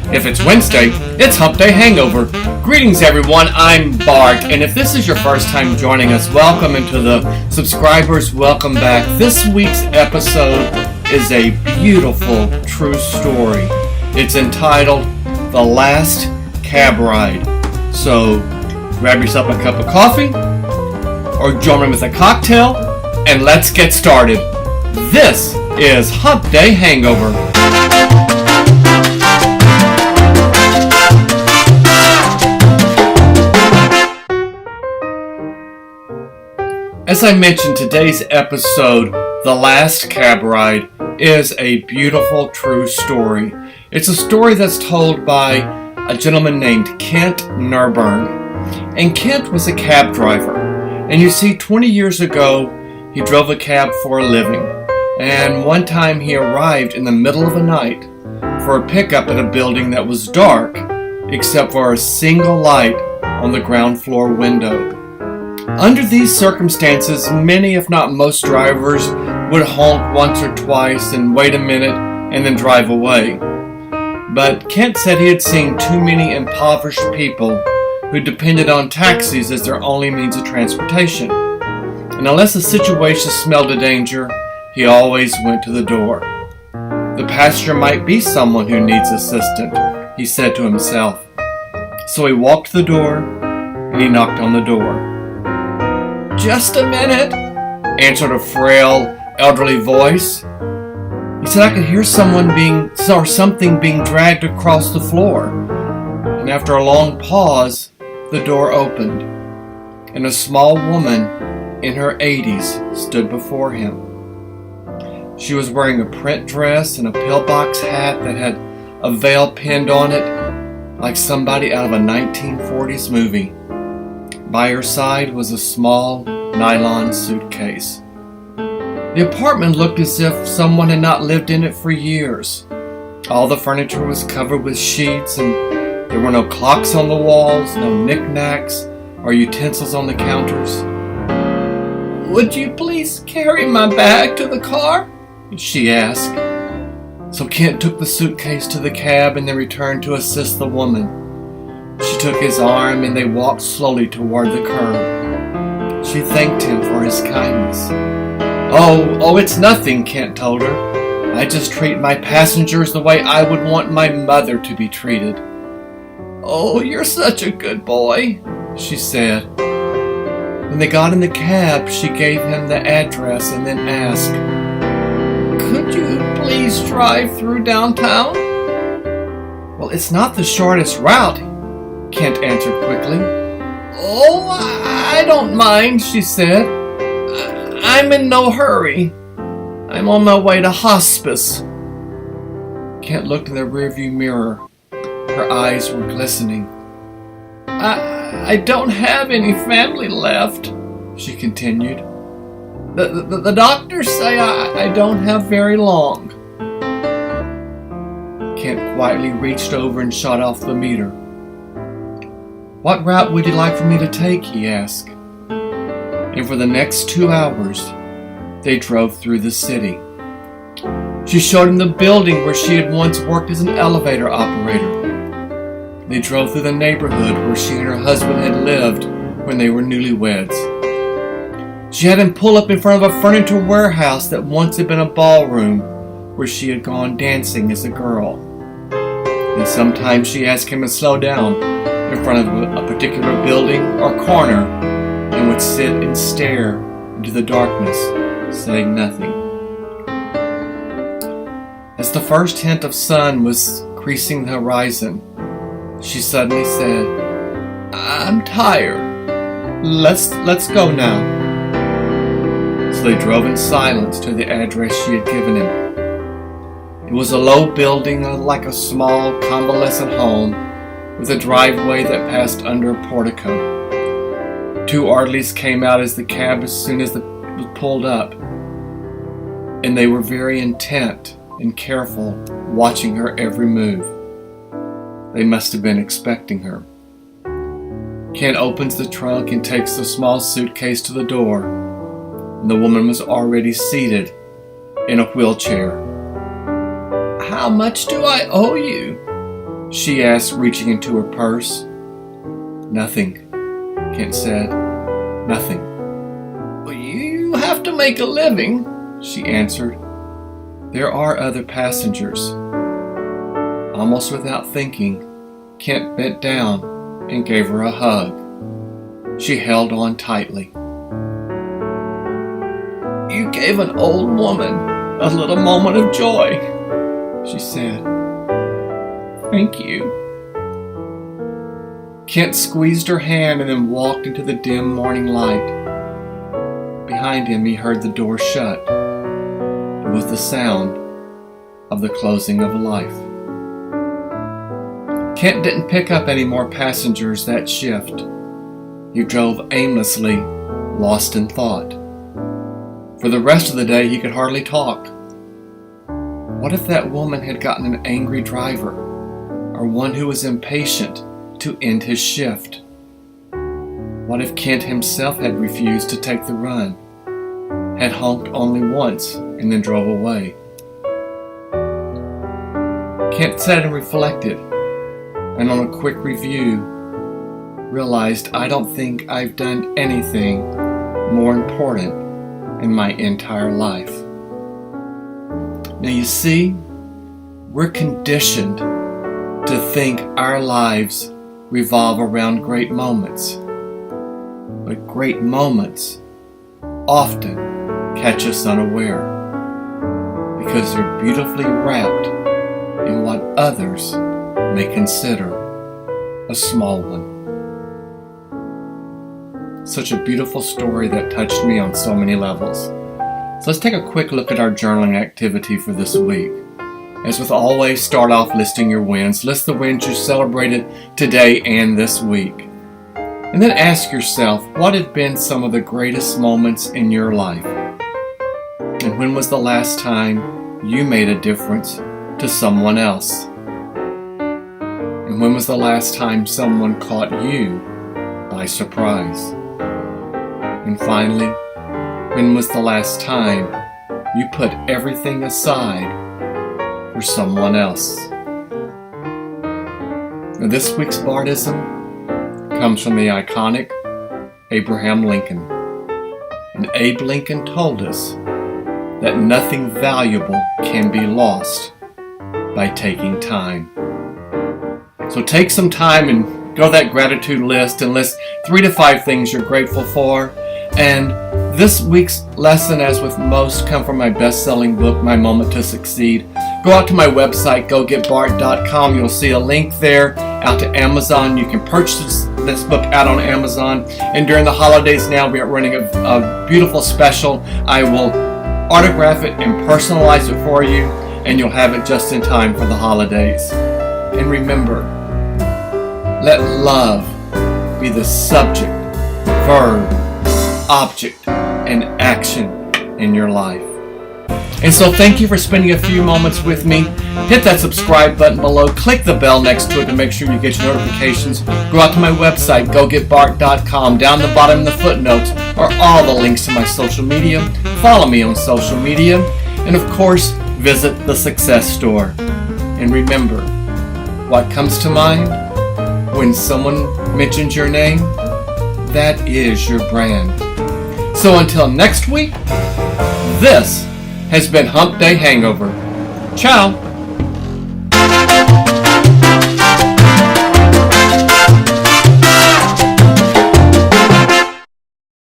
If it's Wednesday, it's Humpday Hangover. Greetings everyone, I'm Bart, and if this is your first time joining us, welcome, and to the subscribers, welcome back. This week's episode is a beautiful true story. It's entitled The Last Cab Ride. So grab yourself a cup of coffee or join me with a cocktail and let's get started. This is Humpday Hangover. As I mentioned, today's episode, The Last Cab Ride, is a beautiful true story. It's a story that's told by a gentleman named Kent Nerburn. And Kent was a cab driver. And you see, 20 years ago, he drove a cab for a living. And one time he arrived in the middle of the night for a pickup at a building that was dark, except for a single light on the ground floor window. Under these circumstances, many, if not most drivers, would honk once or twice and wait a minute and then drive away. But Kent said he had seen too many impoverished people who depended on taxis as their only means of transportation. And unless the situation smelled of danger, he always went to the door. The passenger might be someone who needs assistance, he said to himself. So he walked to the door and he knocked on the door. "Just a minute," answered a frail, elderly voice. He said, "I could hear something being dragged across the floor." And after a long pause, the door opened, and a small woman in her 80s stood before him. She was wearing a print dress and a pillbox hat that had a veil pinned on it, like somebody out of a 1940s movie. By her side was a small nylon suitcase. The apartment looked as if someone had not lived in it for years. All the furniture was covered with sheets, and there were no clocks on the walls, no knickknacks or utensils on the counters. "Would you please carry my bag to the car?" she asked. So Kent took the suitcase to the cab and then returned to assist the woman. She took his arm and they walked slowly toward the curb. She thanked him for his kindness. Oh, it's nothing," Kent told her. "I just treat my passengers the way I would want my mother to be treated." "Oh, you're such a good boy," she said. When they got in the cab, she gave him the address and then asked, "Could you please drive through downtown?" "Well, it's not the shortest route," Kent answered quickly. "Oh, I don't mind," she said. "I'm in no hurry. I'm on my way to hospice." Kent looked in the rearview mirror. Her eyes were glistening. I don't have any family left," she continued. The doctors say I don't have very long." Kent quietly reached over and shut off the meter. "What route would you like for me to take?" he asked. And for the next 2 hours, they drove through the city. She showed him the building where she had once worked as an elevator operator. They drove through the neighborhood where she and her husband had lived when they were newlyweds. She had him pull up in front of a furniture warehouse that once had been a ballroom where she had gone dancing as a girl. And sometimes she asked him to slow down in front of a particular building or corner and would sit and stare into the darkness, saying nothing. As the first hint of sun was creasing the horizon, she suddenly said, "I'm tired. Let's go now." So they drove in silence to the address she had given him. It was a low building like a small convalescent home with a driveway that passed under a portico. 2 orderlies came out as soon as it was pulled up, and they were very intent and careful, watching her every move. They must have been expecting her. Kent opens the trunk and takes the small suitcase to the door, and the woman was already seated in a wheelchair. "How much do I owe you?" she asked, reaching into her purse. Nothing, Kent said. Nothing. Well, you have to make a living, she answered. There are other passengers. Almost without thinking, Kent bent down and gave her a hug. She held on tightly. You gave an old woman a little moment of joy, she said. Thank you. Kent squeezed her hand and then walked into the dim morning light. Behind him, he heard the door shut. It was the sound of the closing of life. Kent didn't pick up any more passengers that shift. He drove aimlessly, lost in thought. For the rest of the day, he could hardly talk. What if that woman had gotten an angry driver, or one who was impatient to end his shift? What if Kent himself had refused to take the run, had honked only once and then drove away? Kent sat and reflected, and on a quick review, realized I don't think I've done anything more important in my entire life. Now you see, we're conditioned to think our lives revolve around great moments. But great moments often catch us unaware because they're beautifully wrapped in what others may consider a small one. Such a beautiful story that touched me on so many levels. So let's take a quick look at our journaling activity for this week. As with always, start off listing your wins. List the wins you celebrated today and this week. And then ask yourself, what have been some of the greatest moments in your life? And when was the last time you made a difference to someone else? And when was the last time someone caught you by surprise? And finally, when was the last time you put everything aside for someone else? Now, this week's Bartism comes from the iconic Abraham Lincoln. And Abe Lincoln told us that nothing valuable can be lost by taking time. So take some time and go to that gratitude list and list 3 to 5 things you're grateful for. And this week's lesson, as with most, come from my best-selling book, My Moment to Succeed. Go out to my website, gogetbart.com. You'll see a link there out to Amazon. You can purchase this book out on Amazon. And during the holidays now, we are running a beautiful special. I will autograph it and personalize it for you, and you'll have it just in time for the holidays. And remember, let love be the subject, verb, object, and action in your life. And so thank you for spending a few moments with me. Hit that subscribe button below. Click the bell next to it to make sure you get your notifications. Go out to my website, gogetbart.com. Down the bottom in the footnotes are all the links to my social media. Follow me on social media. And of course, visit the Success Store. And remember, what comes to mind when someone mentions your name? That is your brand. So until next week, this has been Humpday Hangover. Ciao!